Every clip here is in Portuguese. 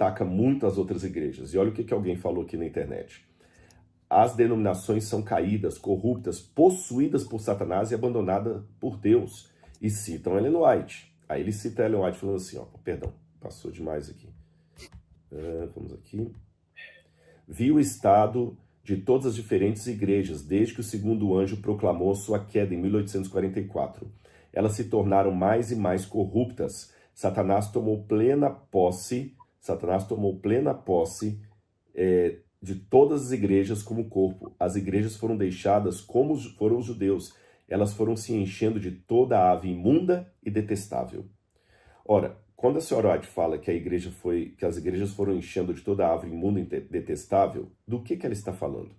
ataca muito as outras igrejas. E olha o que alguém falou aqui na internet. As denominações são caídas, corruptas, possuídas por Satanás e abandonadas por Deus. E citam Ellen White. Aí ele cita Ellen White falando assim, ó, perdão, passou demais aqui. Vamos aqui. Vi o estado de todas as diferentes igrejas desde que o segundo anjo proclamou sua queda em 1844. Elas se tornaram mais e mais corruptas. Satanás tomou plena posse de todas as igrejas como corpo. As igrejas foram deixadas como foram os judeus. Elas foram se enchendo de toda a ave imunda e detestável. Ora, quando a senhora White fala que as igrejas foram enchendo de toda a ave imunda e detestável, do que ela está falando?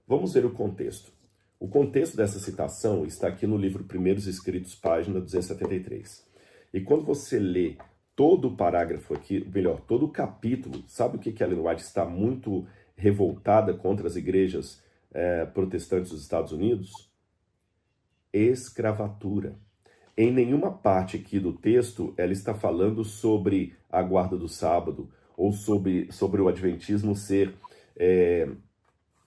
Vamos ver o contexto. O contexto dessa citação está aqui no livro Primeiros Escritos, página 273. E quando você lê todo o parágrafo aqui, melhor, todo o capítulo, sabe o que Ellen White está muito revoltada contra as igrejas protestantes dos Estados Unidos? Escravatura. Em nenhuma parte aqui do texto ela está falando sobre a guarda do sábado ou sobre o adventismo ser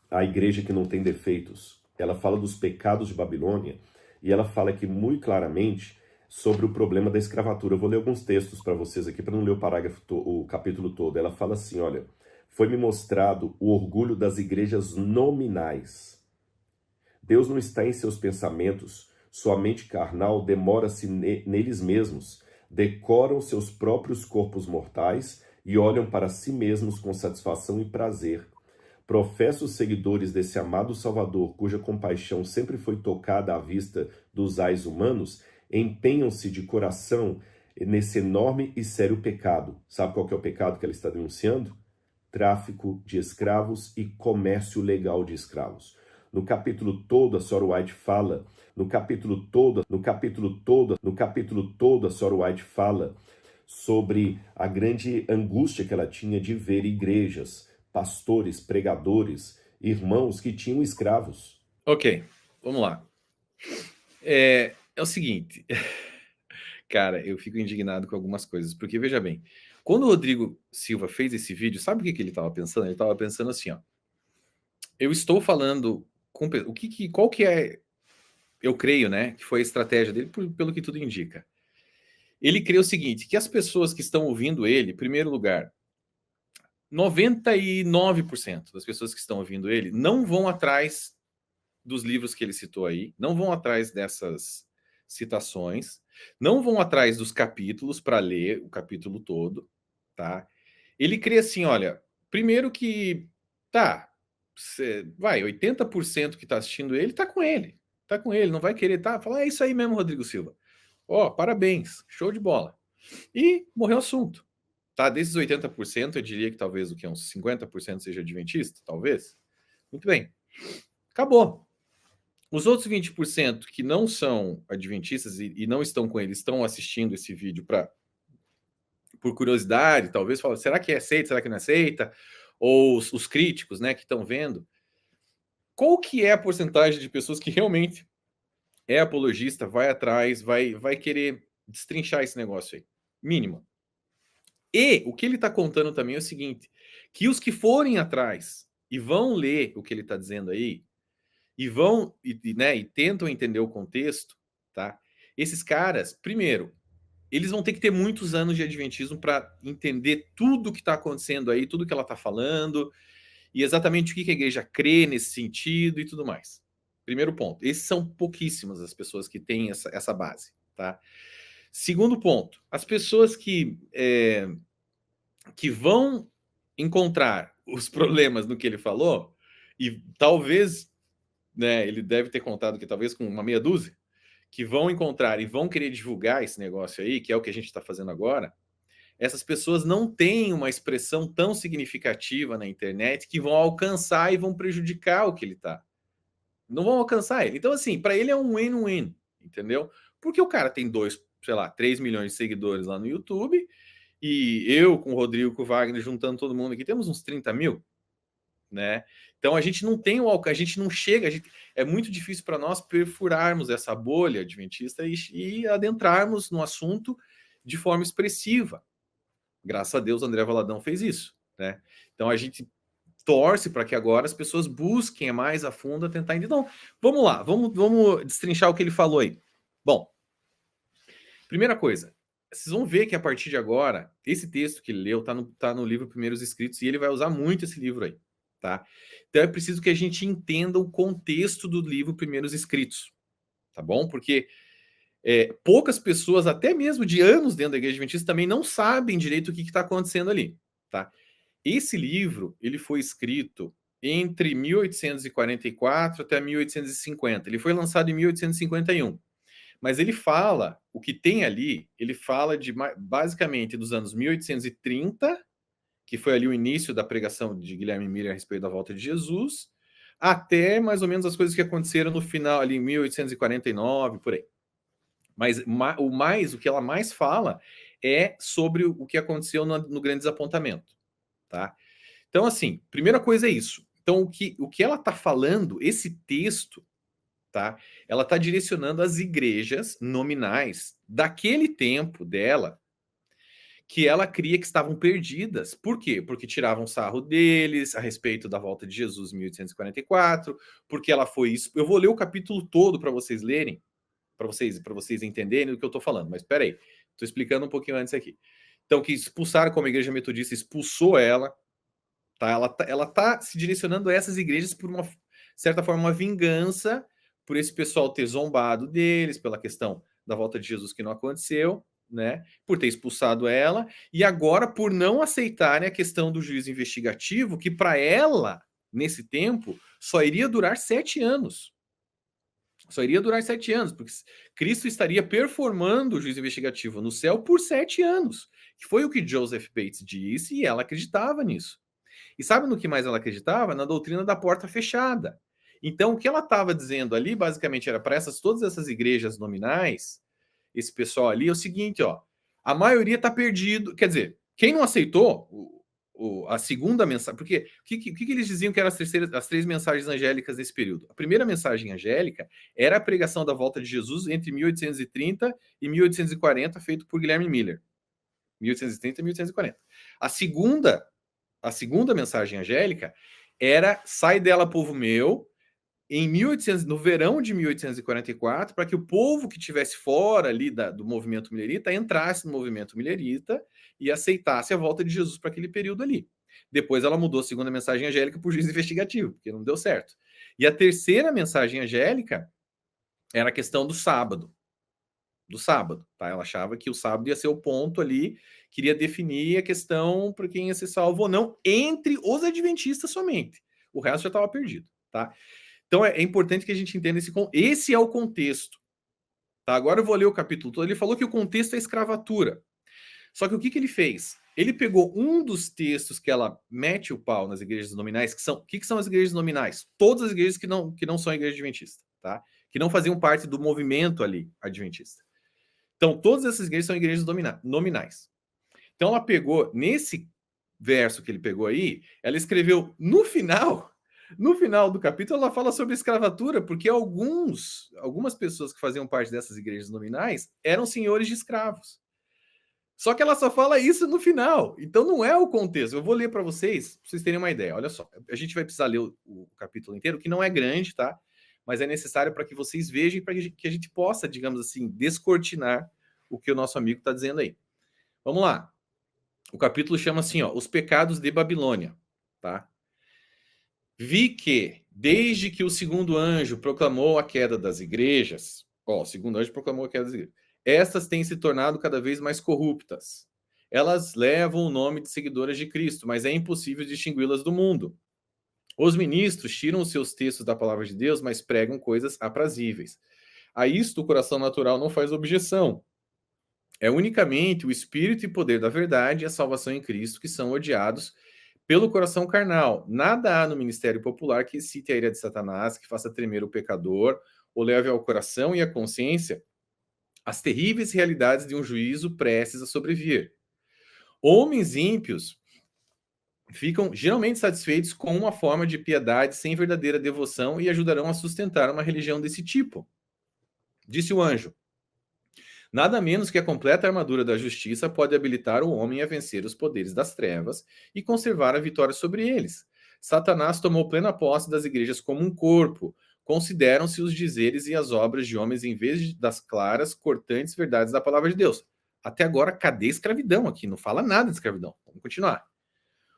a igreja que não tem defeitos. Ela fala dos pecados de Babilônia e ela fala aqui muito claramente sobre o problema da escravatura. Eu vou ler alguns textos para vocês aqui, para não ler o parágrafo, o capítulo todo. Ela fala assim, olha, foi-me mostrado o orgulho das igrejas nominais. Deus não está em seus pensamentos. Sua mente carnal demora-se neles mesmos, decoram seus próprios corpos mortais e olham para si mesmos com satisfação e prazer. Professos seguidores desse amado Salvador, cuja compaixão sempre foi tocada à vista dos ais humanos, empenham-se de coração nesse enorme e sério pecado. Sabe qual que é o pecado que ela está denunciando? Tráfico de escravos e comércio legal de escravos. No capítulo todo, a senhora White fala, a senhora White fala sobre a grande angústia que ela tinha de ver igrejas, pastores, pregadores, irmãos que tinham escravos. Ok, vamos lá. É o seguinte, cara, eu fico indignado com algumas coisas, porque veja bem, quando o Rodrigo Silva fez esse vídeo, sabe o que ele estava pensando? Ele estava pensando assim, ó, eu estou falando com qual que é, eu creio, né, que foi a estratégia dele, pelo que tudo indica. Ele crê o seguinte, que as pessoas que estão ouvindo ele, em primeiro lugar, 99% das pessoas que estão ouvindo ele não vão atrás dos livros que ele citou aí, não vão atrás dessas citações, não vão atrás dos capítulos para ler o capítulo todo, tá? Ele crê assim, olha, primeiro que, tá, vai, 80% que está assistindo ele tá com ele, não vai querer, tá? Falar, é isso aí mesmo, Rodrigo Silva. Ó, parabéns, show de bola. E morreu o assunto. Tá, desses 80%, eu diria que talvez o que uns 50% seja adventista, talvez. Muito bem. Acabou. Os outros 20% que não são adventistas e não estão com ele, estão assistindo esse vídeo por curiosidade, talvez falam, será que é aceita, será que não aceita? Ou os críticos, né, que estão vendo. Qual que é a porcentagem de pessoas que realmente é apologista, vai atrás, vai querer destrinchar esse negócio aí? Mínima. E o que ele está contando também é o seguinte, que os que forem atrás e vão ler o que ele está dizendo aí, e vão né, e tentam entender o contexto, tá? Esses caras, primeiro, eles vão ter que ter muitos anos de adventismo para entender tudo o que está acontecendo aí, tudo que ela está falando, e exatamente o que a igreja crê nesse sentido e tudo mais. Primeiro ponto. Esses são pouquíssimas as pessoas que têm essa base, tá? Segundo ponto, as pessoas que vão encontrar os problemas no que ele falou, e talvez, né, ele deve ter contado que talvez com uma meia dúzia, que vão encontrar e vão querer divulgar esse negócio aí, que é o que a gente está fazendo agora, essas pessoas não têm uma expressão tão significativa na internet que vão alcançar e vão prejudicar o que ele está. Não vão alcançar ele. Então, assim, para ele é um win-win, entendeu? Porque o cara tem 3 milhões de seguidores lá no YouTube, e eu com o Rodrigo, com o Wagner, juntando todo mundo aqui, temos uns 30 mil, né? Então a gente não tem o alcance, a gente não chega, é muito difícil para nós perfurarmos essa bolha adventista e adentrarmos no assunto de forma expressiva, Graças a Deus, André Valadão fez isso, né? Então a gente torce para que agora as pessoas busquem mais a fundo a tentar entender. Então, vamos lá, vamos destrinchar o que ele falou aí. Bom, primeira coisa, vocês vão ver que a partir de agora, esse texto que ele leu tá no livro Primeiros Escritos e ele vai usar muito esse livro aí, tá? Então é preciso que a gente entenda o contexto do livro Primeiros Escritos, tá bom? Porque poucas pessoas, até mesmo de anos dentro da Igreja Adventista, também não sabem direito o que está acontecendo ali, tá? Esse livro, ele foi escrito entre 1844 até 1850. Ele foi lançado em 1851. Mas ele fala, o que tem ali, ele fala de basicamente dos anos 1830, que foi ali o início da pregação de Guilherme Miller a respeito da volta de Jesus, até mais ou menos as coisas que aconteceram no final ali em 1849, por aí. Mas o que ela mais fala é sobre o que aconteceu no Grande Desapontamento, tá? Então, assim, primeira coisa é isso. Então, o que ela está falando, esse texto, tá? Ela está direcionando as igrejas nominais daquele tempo dela, que ela cria que estavam perdidas. Por quê? Porque tiravam sarro deles a respeito da volta de Jesus em 1844, porque ela foi isso. Eu vou ler o capítulo todo para vocês lerem, para vocês entenderem do que eu estou falando. Mas espera aí, estou explicando um pouquinho antes aqui. Então, que expulsaram, como a igreja metodista expulsou ela, tá? Ela tá se direcionando a essas igrejas por uma certa forma, uma vingança por esse pessoal ter zombado deles, pela questão da volta de Jesus que não aconteceu, né? Por ter expulsado ela, e agora por não aceitarem a questão do juízo investigativo, que para ela, nesse tempo, só iria durar 7 anos. Só iria durar 7 anos, porque Cristo estaria performando o juízo investigativo no céu por 7 anos. Que foi o que Joseph Bates disse, e ela acreditava nisso. E sabe no que mais ela acreditava? Na doutrina da porta fechada. Então, o que ela estava dizendo ali, basicamente, era para todas essas igrejas nominais, esse pessoal ali, é o seguinte, ó, a maioria está perdido. Quer dizer, quem não aceitou a segunda mensagem, porque o que eles diziam que eram as 3 mensagens angélicas desse período? A primeira mensagem angélica era a pregação da volta de Jesus entre 1830 e 1840, feito por Guilherme Miller. 1830 e 1840. A segunda mensagem angélica era sai dela, povo meu, no verão de 1844, para que o povo que estivesse fora ali do movimento millerita entrasse no movimento millerita e aceitasse a volta de Jesus para aquele período ali. Depois ela mudou a segunda mensagem angélica para o juízo investigativo, porque não deu certo. E a terceira mensagem angélica era a questão do sábado. Tá? Ela achava que o sábado ia ser o ponto ali, queria definir a questão para quem ia ser salvo ou não, entre os adventistas somente. O resto já estava perdido, tá? Então é importante que a gente entenda esse é o contexto. Tá? Agora eu vou ler o capítulo todo. Ele falou que o contexto é a escravatura. Só que o que ele fez? Ele pegou um dos textos que ela mete o pau nas igrejas nominais, o que são as igrejas nominais? Todas as igrejas que não são igreja adventista, tá? Que não faziam parte do movimento ali adventista. Então, todas essas igrejas são igrejas nominais. Então, ela pegou, nesse verso que ele pegou aí, ela escreveu no final do capítulo, ela fala sobre escravatura, porque algumas pessoas que faziam parte dessas igrejas nominais eram senhores de escravos. Só que ela só fala isso no final. Então, não é o contexto. Eu vou ler para vocês terem uma ideia. Olha só, a gente vai precisar ler o capítulo inteiro, que não é grande, tá? Mas é necessário para que vocês vejam e para que a gente possa, digamos assim, descortinar o que o nosso amigo está dizendo aí. Vamos lá. O capítulo chama assim, ó, Os Pecados de Babilônia, tá? Vi que, desde que o segundo anjo proclamou a queda das igrejas, ó, o segundo anjo proclamou a queda das igrejas, estas têm se tornado cada vez mais corruptas. Elas levam o nome de seguidoras de Cristo, mas é impossível distingui-las do mundo. Os ministros tiram os seus textos da palavra de Deus, mas pregam coisas aprazíveis. A isto o coração natural não faz objeção. É unicamente o espírito e poder da verdade e a salvação em Cristo que são odiados pelo coração carnal. Nada há no ministério popular que excite a ira de Satanás, que faça tremer o pecador, ou leve ao coração e à consciência as terríveis realidades de um juízo prestes a sobrevir. Homens ímpios ficam geralmente satisfeitos com uma forma de piedade sem verdadeira devoção e ajudarão a sustentar uma religião desse tipo. Disse o anjo: Nada menos que a completa armadura da justiça pode habilitar o homem a vencer os poderes das trevas e conservar a vitória sobre eles. Satanás tomou plena posse das igrejas como um corpo. Consideram-se os dizeres e as obras de homens em vez das claras, cortantes verdades da palavra de Deus. Até agora, cadê a escravidão aqui? Não fala nada de escravidão. Vamos continuar.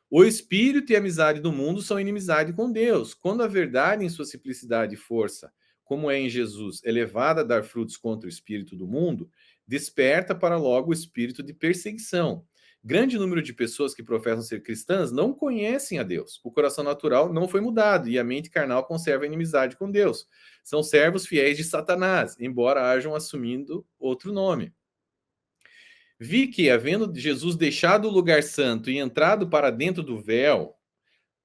O espírito e a amizade do mundo são inimizade com Deus. Quando a verdade, em sua simplicidade e força, como é em Jesus, é levada a dar frutos contra o espírito do mundo, desperta para logo o espírito de perseguição. Grande número de pessoas que professam ser cristãs não conhecem a Deus. O coração natural não foi mudado e a mente carnal conserva a inimizade com Deus. São servos fiéis de Satanás, embora hajam assumindo outro nome. Vi que, havendo Jesus deixado o lugar santo e entrado para dentro do véu,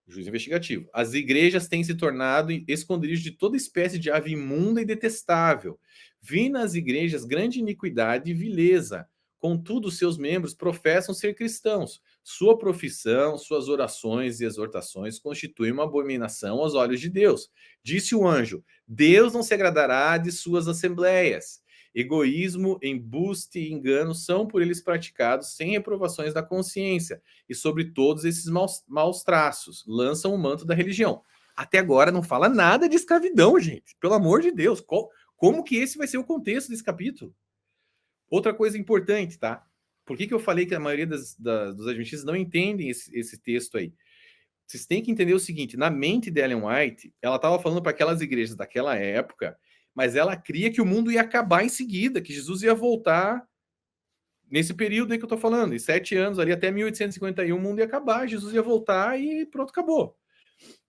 juízo investigativo, as igrejas têm se tornado esconderijos de toda espécie de ave imunda e detestável. Vi nas igrejas grande iniquidade e vileza. Contudo, seus membros professam ser cristãos. Sua profissão, suas orações e exortações constituem uma abominação aos olhos de Deus. Disse o anjo: Deus não se agradará de suas assembleias. Egoísmo, embuste e engano são por eles praticados sem reprovações da consciência, e sobre todos esses maus traços lançam o manto da religião. Até agora não fala nada de escravidão, gente. Pelo amor de Deus. Como que esse vai ser o contexto desse capítulo? Outra coisa importante, tá? Por que eu falei que a maioria dos adventistas não entendem esse texto aí? Vocês têm que entender o seguinte: na mente de Ellen White, ela estava falando para aquelas igrejas daquela época, mas ela cria que o mundo ia acabar em seguida, que Jesus ia voltar nesse período aí que eu estou falando, em 7 anos, ali até 1851, o mundo ia acabar, Jesus ia voltar e pronto, acabou.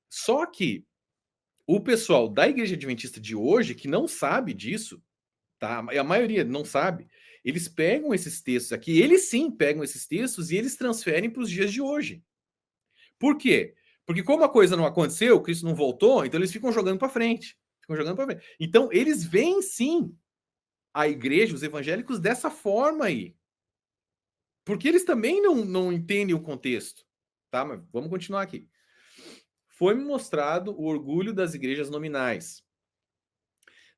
Só que o pessoal da igreja adventista de hoje, que não sabe disso, tá? A maioria não sabe, eles pegam esses textos aqui, eles sim pegam esses textos e eles transferem para os dias de hoje. Por quê? Porque como a coisa não aconteceu, Cristo não voltou, então eles ficam jogando para frente. Então, eles veem sim a igreja, os evangélicos, dessa forma aí. Porque eles também não entendem o contexto. Tá? Mas vamos continuar aqui. Foi-me mostrado o orgulho das igrejas nominais.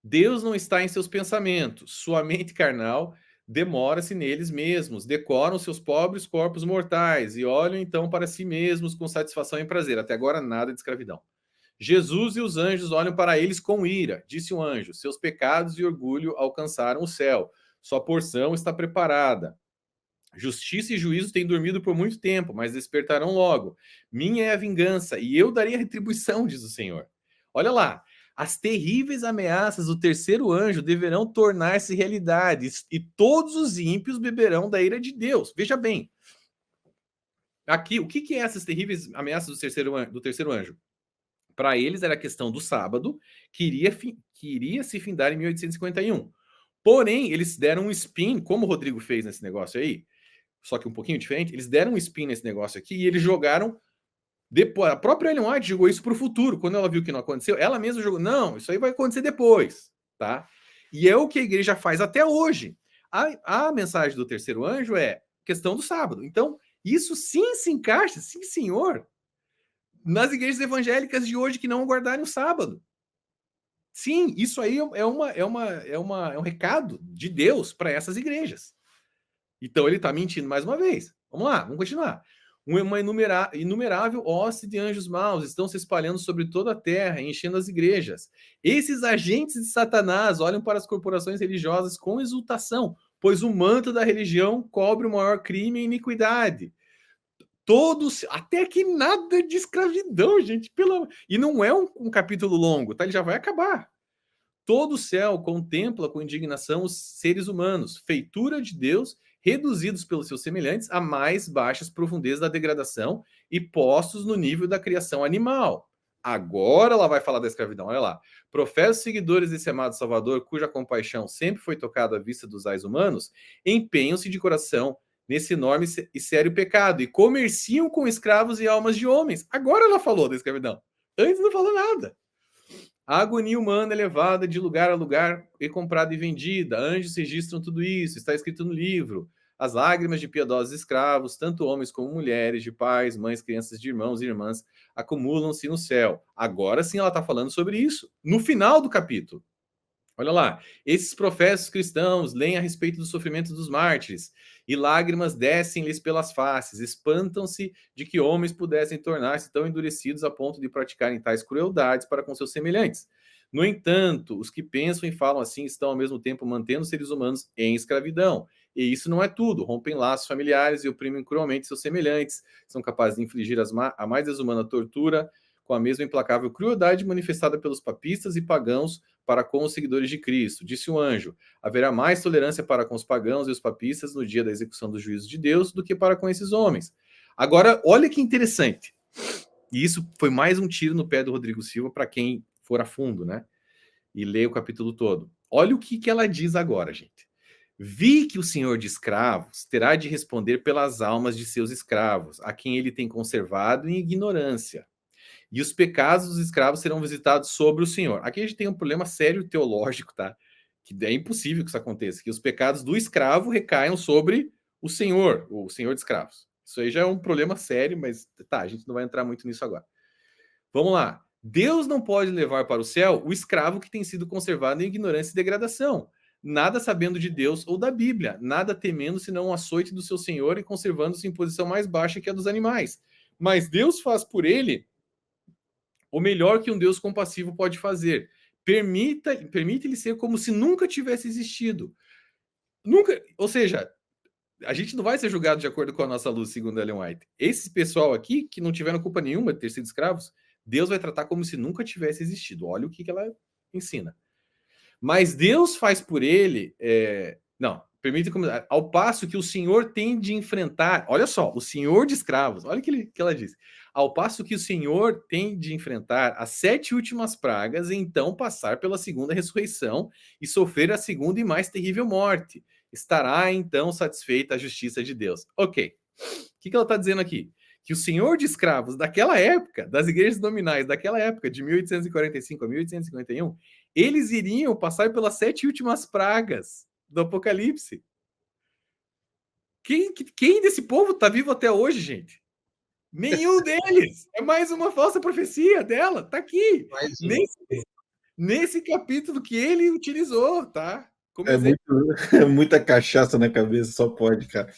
Deus não está em seus pensamentos. Sua mente carnal demora-se neles mesmos, decoram seus pobres corpos mortais e olham então para si mesmos com satisfação e prazer. Até agora, nada de escravidão. Jesus e os anjos olham para eles com ira. Disse o anjo: seus pecados e orgulho alcançaram o céu. Sua porção está preparada. Justiça e juízo têm dormido por muito tempo, mas despertarão logo. Minha é a vingança, e eu darei a retribuição, diz o Senhor. Olha lá, as terríveis ameaças do terceiro anjo deverão tornar-se realidade, e todos os ímpios beberão da ira de Deus. Veja bem, aqui, o que é essas terríveis ameaças do terceiro anjo? Para eles era a questão do sábado, que iria se findar em 1851. Porém, eles deram um spin, como o Rodrigo fez nesse negócio aí, só que um pouquinho diferente, eles deram um spin nesse negócio aqui e eles jogaram depois. A própria Ellen White jogou isso para o futuro. Quando ela viu que não aconteceu, ela mesma jogou: não, isso aí vai acontecer depois, tá? E é o que a igreja faz até hoje. A mensagem do terceiro anjo é questão do sábado. Então, isso sim se encaixa, sim, senhor, nas igrejas evangélicas de hoje que não guardarem o sábado. Sim, isso aí é um recado de Deus para essas igrejas. Então ele está mentindo mais uma vez. Vamos lá, vamos continuar. Uma inumerável hoste de anjos maus estão se espalhando sobre toda a terra, enchendo as igrejas. Esses agentes de Satanás olham para as corporações religiosas com exultação, pois o manto da religião cobre o maior crime e iniquidade. Todos, até que nada de escravidão, gente. E não é um capítulo longo, tá? Ele já vai acabar. Todo o céu contempla com indignação os seres humanos, feitura de Deus, reduzidos pelos seus semelhantes a mais baixas profundezas da degradação e postos no nível da criação animal. Agora ela vai falar da escravidão, olha lá. Profetas seguidores desse amado Salvador, cuja compaixão sempre foi tocada à vista dos ais humanos, empenham-se de coração nesse enorme e sério pecado e comerciam com escravos e almas de homens. Agora ela falou da escravidão. Antes não falou nada. A agonia humana é levada de lugar a lugar e comprada e vendida. Anjos registram tudo isso, está escrito no livro. As lágrimas de piedosos escravos, tanto homens como mulheres, de pais, mães, crianças, de irmãos e irmãs, acumulam-se no céu. Agora sim ela está falando sobre isso, no final do capítulo. Olha lá, esses professos cristãos leem a respeito do sofrimento dos mártires, e lágrimas descem-lhes pelas faces, espantam-se de que homens pudessem tornar-se tão endurecidos a ponto de praticarem tais crueldades para com seus semelhantes. No entanto, os que pensam e falam assim estão ao mesmo tempo mantendo os seres humanos em escravidão. E isso não é tudo. Rompem laços familiares e oprimem cruelmente seus semelhantes, são capazes de infligir a mais desumana tortura com a mesma implacável crueldade manifestada pelos papistas e pagãos para com os seguidores de Cristo. Disse o anjo: haverá mais tolerância para com os pagãos e os papistas no dia da execução do juízo de Deus do que para com esses homens. Agora, olha que interessante. E isso foi mais um tiro no pé do Rodrigo Silva para quem for a fundo, né? E lê o capítulo todo. Olha o que ela diz agora, gente. Vi que o senhor de escravos terá de responder pelas almas de seus escravos, a quem ele tem conservado em ignorância. E os pecados dos escravos serão visitados sobre o Senhor. Aqui a gente tem um problema sério teológico, tá? Que é impossível que isso aconteça, que os pecados do escravo recaiam sobre o Senhor de escravos. Isso aí já é um problema sério, mas tá, a gente não vai entrar muito nisso agora. Vamos lá. Deus não pode levar para o céu o escravo que tem sido conservado em ignorância e degradação, nada sabendo de Deus ou da Bíblia, nada temendo senão o açoite do seu Senhor e conservando-se em posição mais baixa que a dos animais. Mas Deus faz por ele o melhor que um Deus compassivo pode fazer. Permite-lhe ser como se nunca tivesse existido. Nunca, ou seja, a gente não vai ser julgado de acordo com a nossa luz, segundo Ellen White. Esse pessoal aqui, que não tiveram culpa nenhuma de ter sido escravos, Deus vai tratar como se nunca tivesse existido. Olha o que ela ensina. Mas Deus faz por ele... Não, permite... Ao passo que o Senhor tem de enfrentar... Olha só, o Senhor de escravos. Olha o que ela diz. Ao passo que o Senhor tem de enfrentar as 7 últimas pragas e então passar pela segunda ressurreição e sofrer a segunda e mais terrível morte. Estará então satisfeita a justiça de Deus. Ok. O que ela está dizendo aqui? Que o senhor de escravos daquela época, das igrejas nominais daquela época, de 1845 a 1851, eles iriam passar pelas 7 últimas pragas do Apocalipse. Quem desse povo está vivo até hoje, gente? Nenhum deles. É mais uma falsa profecia dela. Tá aqui. Nesse capítulo que ele utilizou, tá? Como muita cachaça na cabeça, só pode, cara.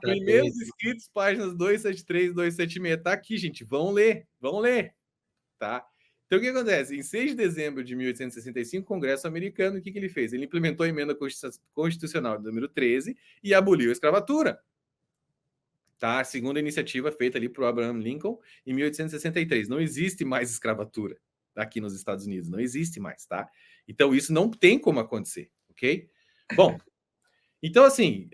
Primeiros escritos, páginas 273, 276. Tá aqui, gente. Vão ler. Tá? Então, o que acontece? Em 6 de dezembro de 1865, o Congresso americano, o que ele fez? Ele implementou a emenda constitucional número 13 e aboliu a escravatura. Tá? A segunda iniciativa feita ali por Abraham Lincoln em 1863. Não existe mais escravatura aqui nos Estados Unidos. Não existe mais, tá? Então, isso não tem como acontecer, ok? Bom, então, assim,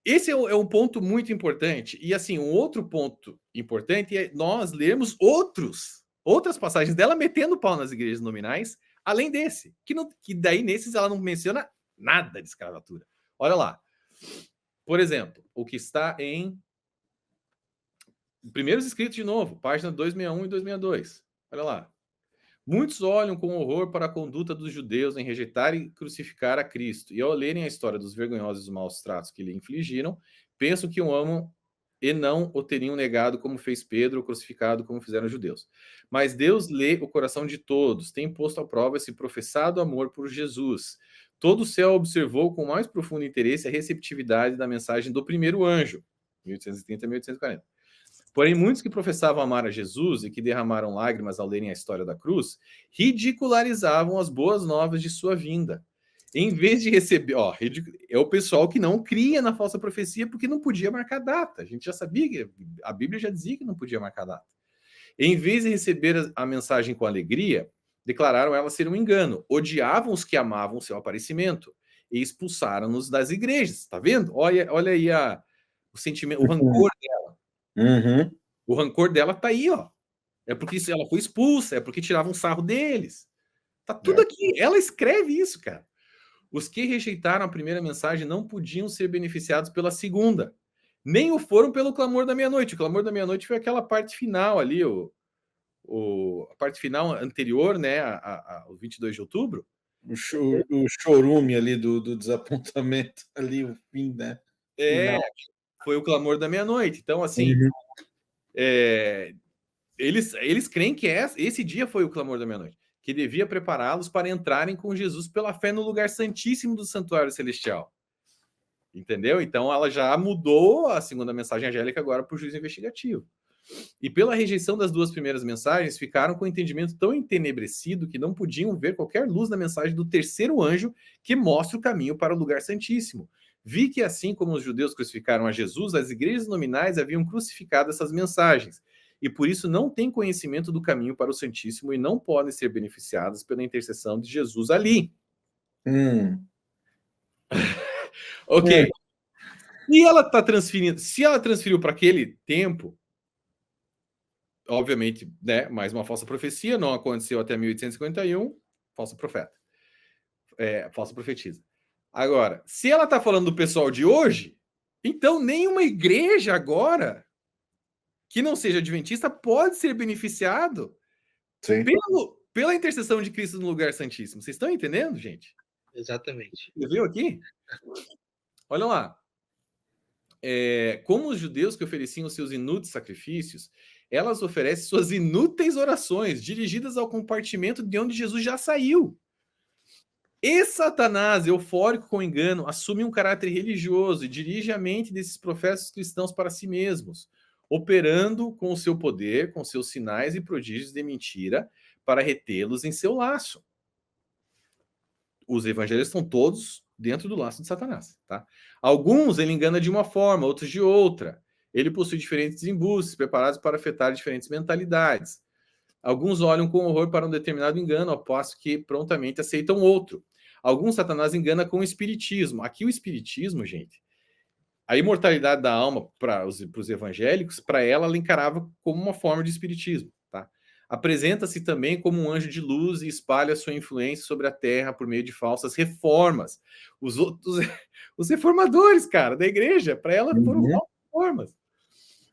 esse é um ponto muito importante. E, assim, um outro ponto importante é nós lermos outras passagens dela metendo pau nas igrejas nominais, além desse, que daí nesses ela não menciona nada de escravatura. Olha lá. Por exemplo, o que está em Primeiros Escritos de novo, página 261 e 262. Olha lá. Muitos olham com horror para a conduta dos judeus em rejeitar e crucificar a Cristo, e ao lerem a história dos vergonhosos maus tratos que lhe infligiram, pensam que o amam e não o teriam negado como fez Pedro, ou crucificado como fizeram os judeus. Mas Deus lê o coração de todos, tem posto à prova esse professado amor por Jesus. Todo o céu observou com mais profundo interesse a receptividade da mensagem do primeiro anjo, 1830 a 1840. Porém, muitos que professavam amar a Jesus e que derramaram lágrimas ao lerem a história da cruz, ridicularizavam as boas novas de sua vinda. Em vez de receber... é o pessoal que não cria na falsa profecia porque não podia marcar data. A gente já sabia que a Bíblia já dizia que não podia marcar data. Em vez de receber a mensagem com alegria, declararam ela ser um engano. Odiavam os que amavam o seu aparecimento e expulsaram-nos das igrejas. Tá vendo? Olha aí o sentimento, o rancor dela. Uhum. O rancor dela tá aí, ó. É porque ela foi expulsa, é porque tiravam sarro deles. Tá tudo aqui. Ela escreve isso, cara. Os que rejeitaram a primeira mensagem não podiam ser beneficiados pela segunda. Nem o foram pelo clamor da meia-noite. O clamor da meia-noite foi aquela parte final ali, a parte final anterior, né, ao 22 de outubro. O chorume ali do desapontamento, ali, o fim, né? Foi o clamor da meia-noite. Então, assim, eles creem que esse dia foi o clamor da meia-noite. que devia prepará-los para entrarem com Jesus pela fé no lugar santíssimo do santuário celestial. Entendeu? Então ela já mudou a segunda mensagem angélica agora para o juízo investigativo. E pela rejeição das duas primeiras mensagens, ficaram com o entendimento tão entenebrecido que não podiam ver qualquer luz na mensagem do terceiro anjo que mostra o caminho para o lugar santíssimo. Vi que assim como os judeus crucificaram a Jesus, as igrejas nominais haviam crucificado essas mensagens, e por isso não têm conhecimento do caminho para o Santíssimo e não podem ser beneficiadas pela intercessão de Jesus ali. Ok. E ela está transferindo, se ela transferiu para aquele tempo, obviamente, né, mais uma falsa profecia, não aconteceu até 1851, falsa profeta. Falsa profetisa. Agora, se ela está falando do pessoal de hoje, então nenhuma igreja agora que não seja adventista pode ser beneficiado pela intercessão de Cristo no lugar santíssimo. Vocês estão entendendo, gente? Exatamente. Você viu aqui? Olha lá. Como os judeus que ofereciam os seus inúteis sacrifícios, elas oferecem suas inúteis orações, dirigidas ao compartimento de onde Jesus já saiu. E Satanás, eufórico com engano, assume um caráter religioso e dirige a mente desses professos cristãos para si mesmos, operando com o seu poder, com seus sinais e prodígios de mentira, para retê-los em seu laço. Os evangelhos estão todos dentro do laço de Satanás, tá? Alguns ele engana de uma forma, outros de outra. Ele possui diferentes embustes, preparados para afetar diferentes mentalidades. Alguns olham com horror para um determinado engano, ao passo que prontamente aceitam outro. Alguns Satanás engana com o espiritismo. Aqui o espiritismo, gente, a imortalidade da alma para os evangélicos, para ela encarava como uma forma de espiritismo, tá? Apresenta-se também como um anjo de luz e espalha sua influência sobre a terra por meio de falsas reformas. Os reformadores, cara, da igreja, para ela foram falsas reformas.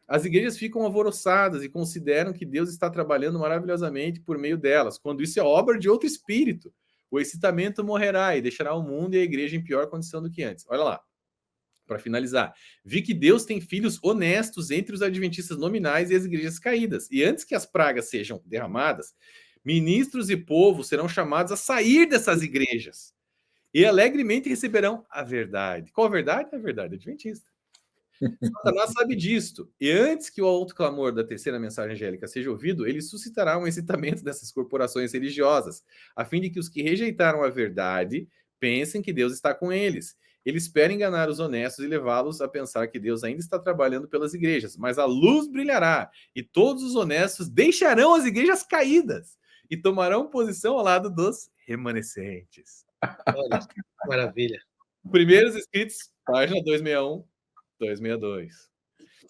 As igrejas ficam alvoroçadas e consideram que Deus está trabalhando maravilhosamente por meio delas, quando isso é obra de outro espírito. O excitamento morrerá e deixará o mundo e a igreja em pior condição do que antes. Olha lá, para finalizar. Vi que Deus tem filhos honestos entre os adventistas nominais e as igrejas caídas. E antes que as pragas sejam derramadas, ministros e povo serão chamados a sair dessas igrejas e alegremente receberão a verdade. Qual a verdade? A verdade adventista. Satanás sabe disto, e antes que o alto clamor da terceira mensagem angélica seja ouvido, ele suscitará um excitamento dessas corporações religiosas, a fim de que os que rejeitaram a verdade pensem que Deus está com eles. Ele espera enganar os honestos e levá-los a pensar que Deus ainda está trabalhando pelas igrejas, mas a luz brilhará, e todos os honestos deixarão as igrejas caídas e tomarão posição ao lado dos remanescentes. Olha, que maravilha. Primeiros escritos, página 261, 262.